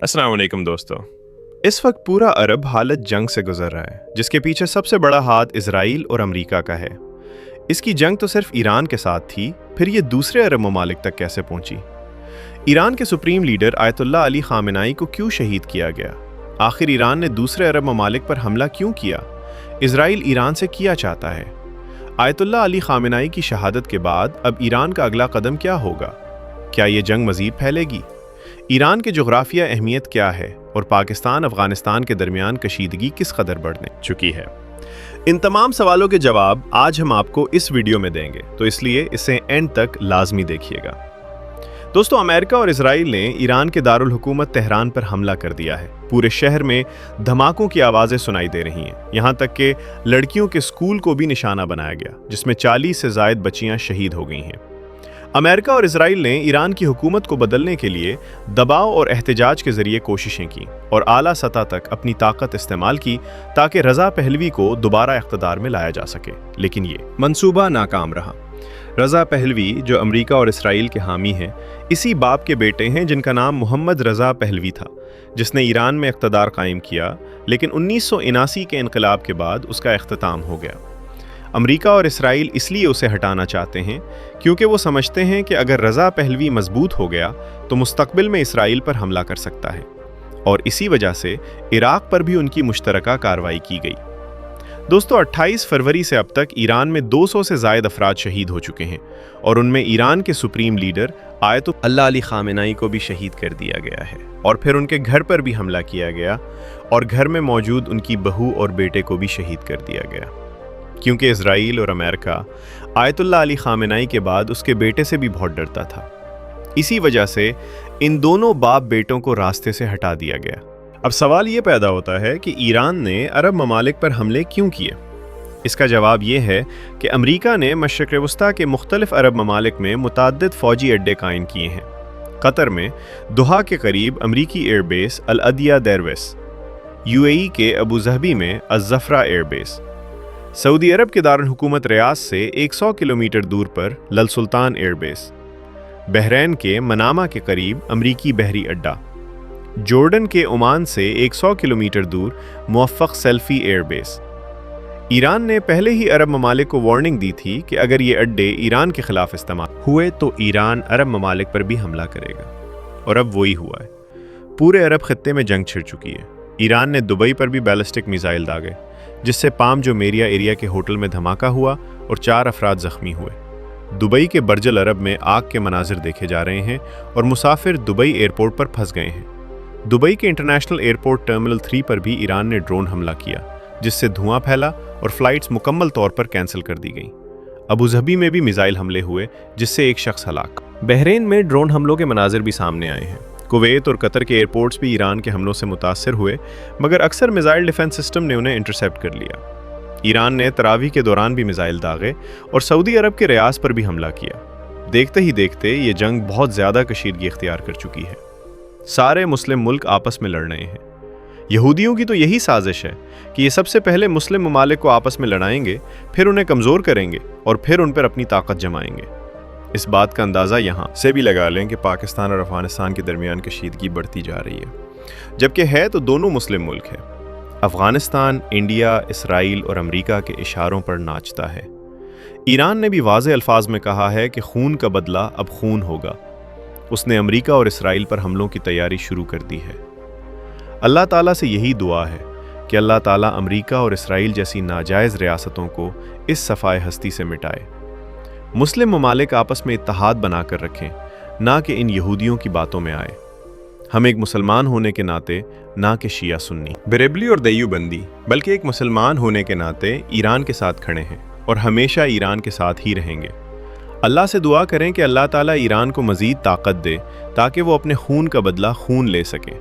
अस्सलाम वालेकुम दोस्तों। इस वक्त पूरा अरब हालत जंग से गुजर रहा है, जिसके पीछे सबसे बड़ा हाथ इजराइल और अमेरिका का है। इसकी जंग तो सिर्फ ईरान के साथ थी, फिर ये दूसरे अरब ममालिक तक कैसे पहुंची? ईरान के सुप्रीम लीडर आयतुल्लाह अली खामेनाई को क्यों शहीद किया गया? आखिर ईरान ने दूसरे अरब ममालिक पर हमला क्यों किया? इजराइल ईरान से क्या चाहता है? आयतुल्लाह अली खामेनाई की शहादत के बाद अब ईरान का अगला कदम क्या होगा? क्या ये जंग मजीद फैलेगी? ईरान की जोग्राफिया अहमियत क्या है और पाकिस्तान अफगानिस्तान के दरमियान कशीदगी किस कदर बढ़ने चुकी है? इन तमाम सवालों के जवाब आज हम आपको इस वीडियो में देंगे, तो इसलिए इसे एंड तक लाजमी देखिएगा। दोस्तों, अमेरिका और इजराइल ने ईरान के दारुल हुकूमत तेहरान पर हमला कर दिया है। पूरे शहर में धमाकों की आवाज़ें सुनाई दे रही हैं। यहाँ तक कि लड़कियों के स्कूल को भी निशाना बनाया गया, जिसमें 40 से ज़ायद बच्चियाँ शहीद हो गई हैं। अमेरिका और इजराइल ने ईरान की हुकूमत को बदलने के लिए दबाव और एहतजाज के जरिए कोशिशें की और आला सतह तक अपनी ताकत इस्तेमाल की ताकि रज़ा पहलवी को दोबारा इख्तिदार में लाया जा सके, लेकिन ये मंसूबा नाकाम रहा। रज़ा पहलवी, जो अमेरिका और इजराइल के हामी हैं, इसी बाप के बेटे हैं जिनका नाम मोहम्मद रज़ा पहलवी था, जिसने ईरान में इख्तिदार कायम किया, लेकिन 1979 के इनकलाब के बाद उसका इख्तिताम हो गया। अमेरिका और इजराइल इसलिए उसे हटाना चाहते हैं क्योंकि वो समझते हैं कि अगर रज़ा पहलवी मजबूत हो गया तो मुस्तकबिल में इजराइल पर हमला कर सकता है, और इसी वजह से इराक पर भी उनकी मुश्तरका कार्रवाई की गई। दोस्तों, 28 फरवरी से अब तक ईरान में 200 से ज़ायद अफराद शहीद हो चुके हैं और उनमें ईरान के सुप्रीम लीडर आयतुल्लाह अली खामेनाई को भी शहीद कर दिया गया है, और फिर उनके घर पर भी हमला किया गया और घर में मौजूद उनकी बहू और बेटे को भी शहीद कर दिया गया। क्योंकि इजराइल और अमेरिका आयतुल्लाह अली खामेनाई के बाद उसके बेटे से भी बहुत डरता था। इसी वजह से इन दोनों बाप बेटों को रास्ते से हटा दिया गया। अब सवाल ये पैदा होता है कि ईरान ने अरब ममालिक पर हमले क्यों किए? इसका जवाब ये है कि अमेरिका ने मशरिक़ वस्ता के मुख्तलिफ अरब ममालिक में मुतअद्दिद फ़ौजी अड्डे कायम किए हैं। कतर में दोहा के करीब अमरीकी एयरबेस अल अदिया देरवेस, यूएई के अबू ज़हबी में अज़फ़रा एयरबेस, सऊदी अरब के दारुल हुकूमत रियाद से 100 किलोमीटर दूर पर लल सुल्तान एयरबेस, बहरैन के मनामा के करीब अमरीकी बहरी अड्डा, जॉर्डन के ओमान से 100 किलोमीटर दूर मुवफ़्फ़क़ सेल्फ़ी एयरबेस। ईरान ने पहले ही अरब ममालिक को वार्निंग दी थी कि अगर ये अड्डे ईरान के खिलाफ इस्तेमाल हुए तो ईरान अरब ममालिक पर भी हमला करेगा, और अब वही हुआ है। पूरे अरब खत्ते में जंग छिड़ चुकी है। ईरान ने दुबई पर भी बैलिस्टिक मिसाइल दागे, जिससे पाम जो मेरिया एरिया के होटल में धमाका हुआ और 4 अफराद जख्मी हुए। दुबई के बर्जल अरब में आग के मनाजिर देखे जा रहे हैं और मुसाफिर दुबई एयरपोर्ट पर फंस गए हैं। दुबई के इंटरनेशनल एयरपोर्ट टर्मिनल 3 पर भी ईरान ने ड्रोन हमला किया, जिससे धुआं फैला और फ्लाइट्स मुकम्मल तौर पर कैंसिल कर दी गईं। अबू धाबी में भी मिसाइल हमले हुए, जिससे एक शख्स हलाक। बहरीन में ड्रोन हमलों के मनाजिर भी सामने आए हैं। कुवैत और कतर के एयरपोर्ट्स भी ईरान के हमलों से मुतासर हुए, मगर अक्सर मिसाइल डिफेंस सिस्टम ने उन्हें इंटरसेप्ट कर लिया। ईरान ने तरावी के दौरान भी मिसाइल दागे और सऊदी अरब के रियाज पर भी हमला किया। देखते ही देखते ये जंग बहुत ज़्यादा कशीदगी इख्तियार कर चुकी है। सारे मुस्लिम मुल्क आपस में लड़ रहे हैं। यहूदियों की तो यही साजिश है कि ये सबसे पहले मुस्लिम ममालिक को आपस में लड़ाएंगे, फिर उन्हें कमज़ोर करेंगे और फिर उन पर अपनी ताकत जमाएंगे। इस बात का अंदाज़ा यहाँ से भी लगा लें कि पाकिस्तान और अफगानिस्तान के दरमियान कशीदगी बढ़ती जा रही है, जबकि है तो दोनों मुस्लिम मुल्क है। अफगानिस्तान इंडिया, इसराइल और अमेरिका के इशारों पर नाचता है। ईरान ने भी वाज़े अल्फाज में कहा है कि खून का बदला अब खून होगा। उसने अमेरिका और इसराइल पर हमलों की तैयारी शुरू कर दी है। अल्लाह ताला से यही दुआ है कि अल्लाह ताला अमेरिका और इसराइल जैसी नाजायज़ रियासतों को इस सफ़ाए हस्ती से मिटाए। मुस्लिम ममालिक आपस में इत्तेहाद बनाकर रखें, ना कि इन यहूदियों की बातों में आए। हम एक मुसलमान होने के नाते ना कि शिया सुन्नी, बरेबली और देयूबंदी, बल्कि एक मुसलमान होने के नाते ईरान के साथ खड़े हैं और हमेशा ईरान के साथ ही रहेंगे। अल्लाह से दुआ करें कि अल्लाह ताला ईरान को मज़ीद ताकत दे ताकि वो अपने खून का बदला खून ले सके।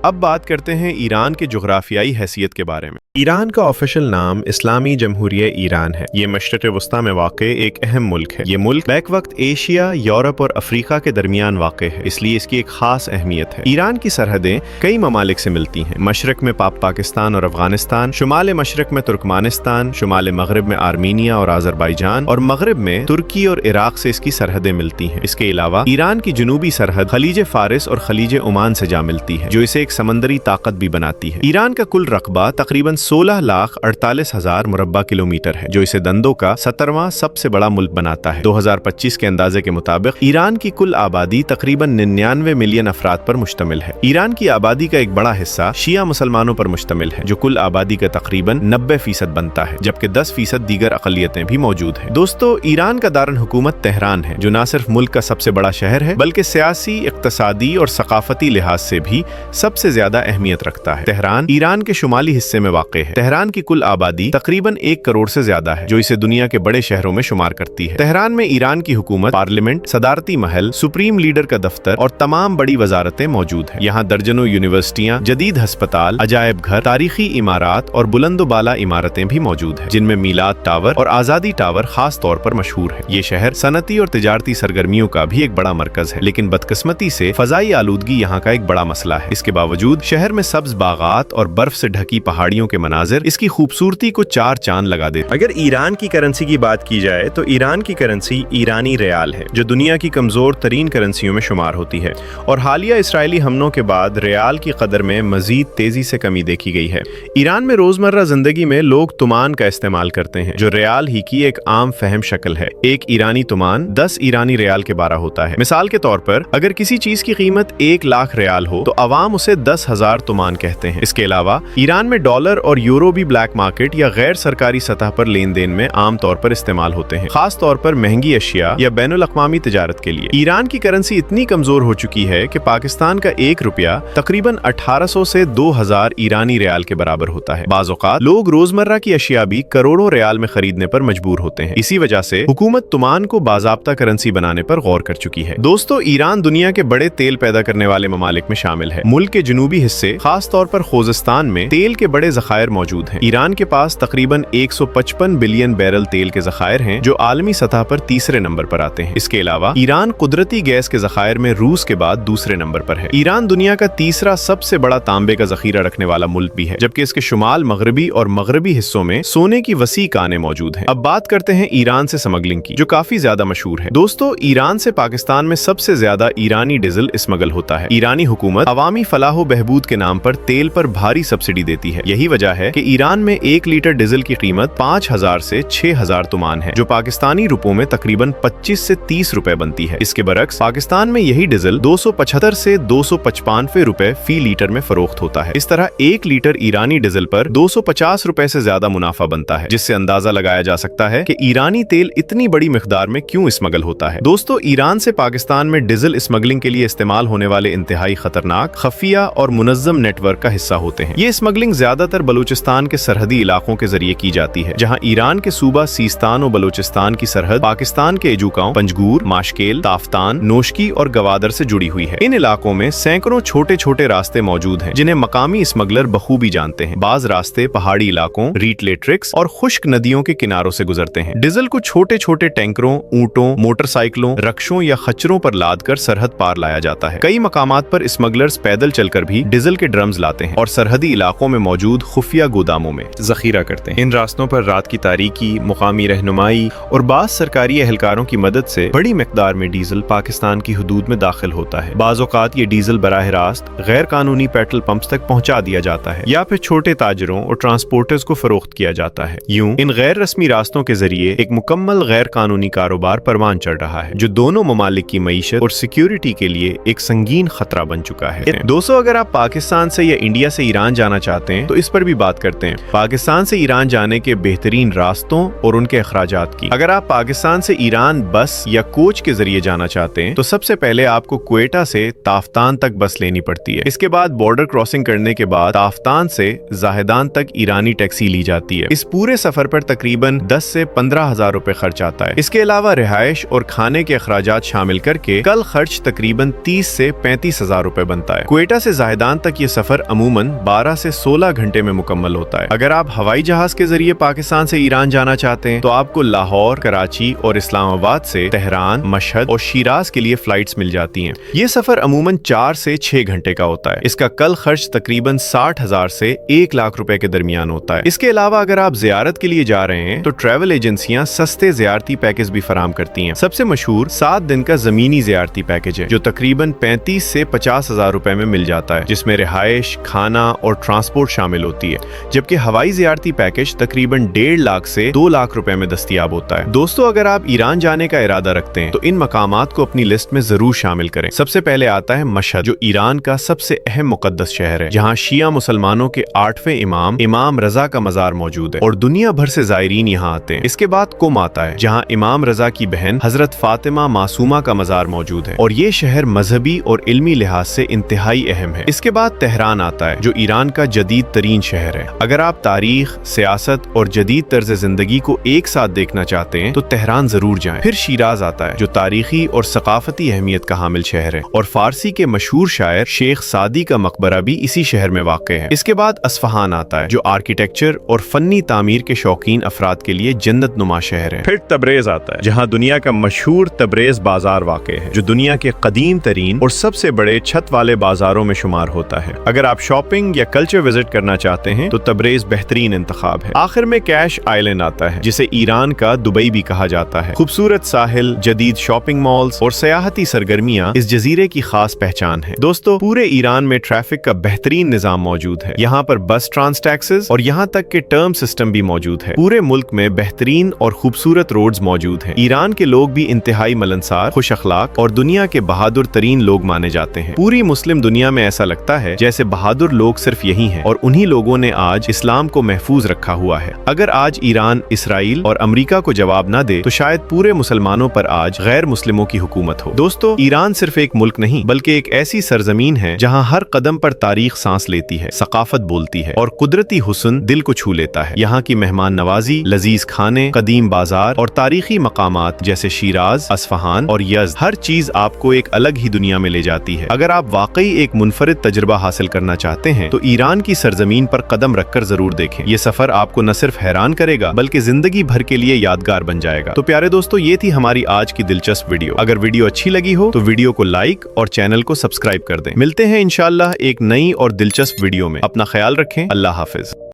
अब बात करते हैं ईरान के जुग्राफियाई हैसियत के बारे में। ईरान का ऑफिशियल नाम इस्लामी जमहूरिया ईरान है। ये मशरक़ वस्ता में वाक़ एक अहम मुल्क है। ये मुल्क बैक वक्त एशिया, यूरोप और अफ्रीका के दरमियान वाक़ है, इसलिए इसकी एक खास अहमियत है। ईरान की सरहदें कई ममालिक से मिलती हैं। मशरक़ में पाकिस्तान और अफगानिस्तान, शुमाल मशरक़ में तुर्कमानिस्तान, शुमाल मगरब में आर्मीनिया और आज़रबाईजान और मगरब में तुर्की और इराक से इसकी सरहदें मिलती हैं। इसके अलावा ईरान की जनूबी सरहद खलीज फारिस और खलीज ओमान से जा मिलती है, जो इसे एक समंदरी ताकत भी बनाती है। ईरान का कुल रकबा तकरीबन 16,48,000 मुरब्बा किलोमीटर है, जो इसे दंदों का 17वां सबसे बड़ा मुल्क बनाता है। 2025 के अंदाजे के मुताबिक ईरान की कुल आबादी तकरीबन 99 मिलियन अफराद पर मुश्तमिल है। ईरान की आबादी का एक बड़ा हिस्सा शिया मुसलमानों पर मुश्तमिल है, जो कुल आबादी का तकरीबन 90% बनता है, जबकि 10% दीगर अक़लियतें भी मौजूद हैं। दोस्तों, ईरान का दारुल हुकूमत तेहरान है, जो न सिर्फ मुल्क का सबसे बड़ा शहर है, बल्कि सियासी, इक़्तिसादी और सकाफती लिहाज से भी सबसे ज्यादा अहमियत रखता है। तेहरान ईरान के शुमाली हिस्से में वाक़ है। तेहरान की कुल आबादी तकरीबन 1 करोड़ से ज्यादा है, जो इसे दुनिया के बड़े शहरों में शुमार करती है। तेहरान में ईरान की हुकूमत, पार्लियामेंट, सदारती महल, सुप्रीम लीडर का दफ्तर और तमाम बड़ी वजारतें मौजूद हैं। यहाँ दर्जनों यूनिवर्सिटियाँ, जदीद हस्पताल, अजायब घर, तारीखी इमारात और बुलंदोबाला इमारतें भी मौजूद हैं, जिनमें मीलाद टावर और आजादी टावर खास तौर पर मशहूर है। ये शहर सनती और तिजारती सरगर्मियों का भी एक बड़ा मरकज है, लेकिन बदकिस्मती से फजाई आलूदगी यहाँ का एक बड़ा मसला है। इसके बावजूद शहर में सब्ज बागात और बर्फ से ढकी पहाड़ियों के मनाजिर इसकी खूबसूरती को 4 चांद लगा देते। अगर ईरान की करेंसी की बात की जाए तो ईरान की करेंसी ईरानी रियाल है, जो दुनिया की कमजोर तरीन करेंसियों में शुमार होती है, और हालिया इसराइली हमलों के बाद रियाल की कदर में मजीद तेजी से कमी देखी गई है। ईरान में रोजमर्रा जिंदगी में लोग तुमान का इस्तेमाल करते हैं, जो रियाल ही की एक आम फहम शक्ल है। एक ईरानी तुमान 10 ईरानी रियाल के 12 होता है। मिसाल के तौर पर अगर किसी चीज की कीमत 1 लाख रियाल हो तो अवाम उसे 10,000 तुमान कहते हैं। इसके अलावा ईरान में डॉलर और यूरो भी ब्लैक मार्केट या गैर सरकारी सतह पर लेन देन में आम तौर पर इस्तेमाल होते हैं, खास तौर पर महंगी अशिया या बैनुल अक़वामी तिजारत के लिए। ईरान की करेंसी इतनी कमजोर हो चुकी है कि पाकिस्तान का 1 रुपया तकरीबन 1800 से 2000 ईरानी रियाल के बराबर होता है। बाज़ औक़ात लोग रोजमर्रा की अशिया भी करोड़ों रियाल में खरीदने पर मजबूर होते हैं। इसी वजह से हुकूमत तुमान को बाज़ाब्ता करेंसी बनाने पर गौर कर चुकी है। दोस्तों, ईरान दुनिया के बड़े तेल पैदा करने वाले ममालिक में शामिल है। मुल्क के जनूबी हिस्से, खास तौर पर खोजिस्तान में तेल के बड़े ज़खायर मौजूद हैं। ईरान के पास तकरीबन 155 बिलियन बैरल तेल के ज़खायर हैं, जो आलमी सतह पर तीसरे नंबर पर आते हैं। इसके अलावा ईरान कुदरती गैस के ज़खायर में रूस के बाद दूसरे नंबर पर है। ईरान दुनिया का तीसरा सबसे बड़ा तांबे का ज़खीरा रखने वाला मुल्क भी है, जबकि इसके शुमाल मगरबी और मगरबी हिस्सों में सोने की वसी कानें मौजूद हैं। अब बात करते हैं ईरान से स्मगलिंग की, जो काफी ज्यादा मशहूर है। दोस्तों, ईरान से पाकिस्तान में सबसे ज्यादा ईरानी डीजल स्मगल होता है। ईरानी हुकूमत अवामी फलाह बहबूद के नाम पर तेल पर भारी सब्सिडी देती है। यही वजह है कि ईरान में 1 लीटर डीजल की कीमत 5000 से 6000 तुमान है, जो पाकिस्तानी रुपयों में तकरीबन 25 से 30 रुपए बनती है। इसके बरक्स पाकिस्तान में यही डीजल 275 से 255 रुपए फी लीटर में फरोख्त होता है। इस तरह 1 लीटर ईरानी डीजल पर 250 रुपए से ज्यादा मुनाफा बनता है, जिससे अंदाजा लगाया जा सकता है कि ईरानी तेल इतनी बड़ी मिकदार में क्यों स्मगल होता है। दोस्तों, ईरान से पाकिस्तान में डीजल स्मगलिंग के लिए इस्तेमाल होने वाले इंतहाई खतरनाक, खफिया और मुनज़्ज़म नेटवर्क का हिस्सा होते हैं। ये स्मगलिंग ज्यादातर बलूचिस्तान के सरहदी इलाकों के जरिए की जाती है, जहां ईरान के सूबा सीस्तान और बलूचिस्तान की सरहद पाकिस्तान के एजुकाओं, पंजगूर, माशकेल, ताफ्तान, नोशकी और गवादर से जुड़ी हुई है। इन इलाकों में सैकड़ों छोटे छोटे रास्ते मौजूद हैं, जिन्हें मकामी स्मगलर बखूबी जानते हैं। बाज रास्ते पहाड़ी इलाकों, रीट लेट्रिक्स और खुश्क नदियों के किनारों से गुजरते हैं। डीजल को छोटे छोटे टैंकरों, ऊंटों, मोटरसाइकिलों, रक्षों या खच्चरों पर लाद कर सरहद पार लाया जाता है। कई मकामात पर स्मगलर्स पैदल चलकर भी डीजल के ड्रम्स लाते हैं और सरहदी इलाकों में मौजूद खुफिया गोदामों में जखीरा करते हैं। इन रास्तों पर रात की तारीकी, मुकामी रहनुमाई और बाज़ सरकारी एहलकारों की मदद से बड़ी मिकदार में डीजल पाकिस्तान की हुदूद में दाखिल होता है। बाज़ औक़ात ये डीजल बराह रास्त गैर कानूनी पेट्रोल पंप्स तक पहुंचा दिया जाता है या फिर छोटे ताजरों और ट्रांसपोर्टर्स को फरोख्त किया जाता है। यूं इन गैर रस्मी रास्तों के जरिए एक मुकम्मल गैर कानूनी कारोबार परवान चढ़ रहा है, जो दोनों ममालिक की मईशत और सिक्योरिटी के लिए एक संगीन खतरा बन चुका है। दोस्तों, अगर आप पाकिस्तान से या इंडिया से ईरान जाना चाहते हैं तो इस पर भी बात करते हैं, पाकिस्तान से ईरान जाने के बेहतरीन रास्तों और उनके अखराजात की। अगर आप पाकिस्तान से ईरान बस या कोच के जरिए जाना चाहते हैं तो सबसे पहले आपको क्वेटा से ताफ्तान तक बस लेनी पड़ती है। इसके बाद बॉर्डर क्रॉसिंग करने के बाद ताफ्तान से जाहिदान तक ईरानी टैक्सी ली जाती है। इस पूरे सफर पर तकरीबन 10 से 15,000 रुपए खर्च आता है। इसके अलावा रिहाइश और खाने के अखराजात शामिल करके कल खर्च तकरीबन 30 से 35,000 रुपए बनता है। क्वेटा से زاہدان تک یہ سفر عموماً 12 سے 16 گھنٹے میں مکمل ہوتا ہے۔ اگر آپ ہوائی جہاز کے ذریعے پاکستان سے ایران جانا چاہتے ہیں تو آپ کو لاہور، کراچی اور اسلام آباد سے تہران، مشہد اور شیراز کے لیے فلائٹس مل جاتی ہیں۔ یہ سفر عموماً 4 سے 6 گھنٹے کا ہوتا ہے۔ اس کا کل خرچ تقریباً 60,000 سے 1 لاکھ روپے کے درمیان ہوتا ہے۔ اس کے علاوہ اگر آپ زیارت کے لیے جا رہے ہیں تو ٹریول ایجنسیاں سستے زیارتی پیکج بھی فراہم کرتی ہیں۔ سب سے مشہور 7 دن کا زمینی زیارتی پیکج ہے جو تقریباً 35 سے 50,000 روپے میں مل جاتا ہے، جس میں رہائش، کھانا اور ٹرانسپورٹ شامل ہوتی ہے، جبکہ ہوائی زیارتی پیکج تقریباً 1.5 لاکھ سے 2 لاکھ روپے میں دستیاب ہوتا ہے۔ دوستو، اگر آپ ایران جانے کا ارادہ رکھتے ہیں تو ان مقامات کو اپنی لسٹ میں ضرور شامل کریں۔ سب سے پہلے آتا ہے مشہد، جو ایران کا سب سے اہم مقدس شہر ہے، جہاں شیعہ مسلمانوں کے 8ویں امام رضا کا مزار موجود ہے اور دنیا بھر سے زائرین یہاں آتے ہیں۔ اس کے بعد قم آتا ہے، جہاں امام رضا کی بہن حضرت فاطمہ معصومہ کا مزار موجود ہے اور یہ شہر مذہبی اور علمی لحاظ سے انتہائی اہم ہے۔ اس کے بعد تہران آتا ہے، جو ایران کا جدید ترین شہر ہے۔ اگر آپ تاریخ، سیاست اور جدید طرز زندگی کو ایک ساتھ دیکھنا چاہتے ہیں تو تہران ضرور جائیں۔ پھر شیراز آتا ہے، جو تاریخی اور ثقافتی اہمیت کا حامل شہر ہے اور فارسی کے مشہور شاعر شیخ سعدی کا مقبرہ بھی اسی شہر میں واقع ہے۔ اس کے بعد اصفہان آتا ہے، جو آرکیٹیکچر اور فنی تعمیر کے شوقین افراد کے لیے جنت نما شہر ہے۔ پھر تبریز آتا ہے، جہاں دنیا کا مشہور تبریز بازار واقع ہے، جو دنیا کے قدیم ترین اور سب سے بڑے چھت والے بازاروں میں شمار ہوتا ہے۔ اگر آپ شاپنگ یا کلچر وزٹ کرنا چاہتے ہیں تو تبریز بہترین انتخاب ہے۔ آخر میں کیش آئلینڈ آتا ہے، جسے ایران کا دبئی بھی کہا جاتا ہے۔ خوبصورت ساحل، جدید شاپنگ مالز اور سیاحتی سرگرمیاں اس جزیرے کی خاص پہچان ہے۔ دوستو، پورے ایران میں ٹریفک کا بہترین نظام موجود ہے۔ یہاں پر بس ٹرانس ٹیکسز اور یہاں تک کہ ٹرم سسٹم بھی موجود ہے۔ پورے ملک میں بہترین اور خوبصورت روڈز موجود ہیں۔ ایران کے لوگ بھی انتہائی ملنسار، خوش اخلاق اور دنیا کے بہادر ترین لوگ مانے جاتے ہیں۔ پوری مسلم دنیا میں ایسا لگتا ہے جیسے بہادر لوگ صرف یہی ہیں اور انہی لوگوں نے آج اسلام کو محفوظ رکھا ہوا ہے۔ اگر آج ایران، اسرائیل اور امریکہ کو جواب نہ دے تو شاید پورے مسلمانوں پر آج غیر مسلموں کی حکومت ہو۔ دوستو، ایران صرف ایک ملک نہیں بلکہ ایک ایسی سرزمین ہے جہاں ہر قدم پر تاریخ سانس لیتی ہے، ثقافت بولتی ہے اور قدرتی حسن دل کو چھو لیتا ہے۔ یہاں کی مہمان نوازی، لذیذ کھانے، قدیم بازار اور تاریخی مقامات جیسے شیراز، اصفہان اور یزد، ہر چیز آپ کو ایک الگ ہی دنیا میں لے جاتی ہے۔ اگر آپ واقعی ایک منفرد تجربہ حاصل کرنا چاہتے ہیں تو ایران کی سرزمین پر قدم رکھ کر ضرور دیکھیں۔ یہ سفر آپ کو نہ صرف حیران کرے گا بلکہ زندگی بھر کے لیے یادگار بن جائے گا۔ تو پیارے دوستو، یہ تھی ہماری آج کی دلچسپ ویڈیو۔ اگر ویڈیو اچھی لگی ہو تو ویڈیو کو لائک اور چینل کو سبسکرائب کر دیں۔ ملتے ہیں انشاءاللہ ایک نئی اور دلچسپ ویڈیو میں۔ اپنا خیال رکھیں۔ اللہ حافظ۔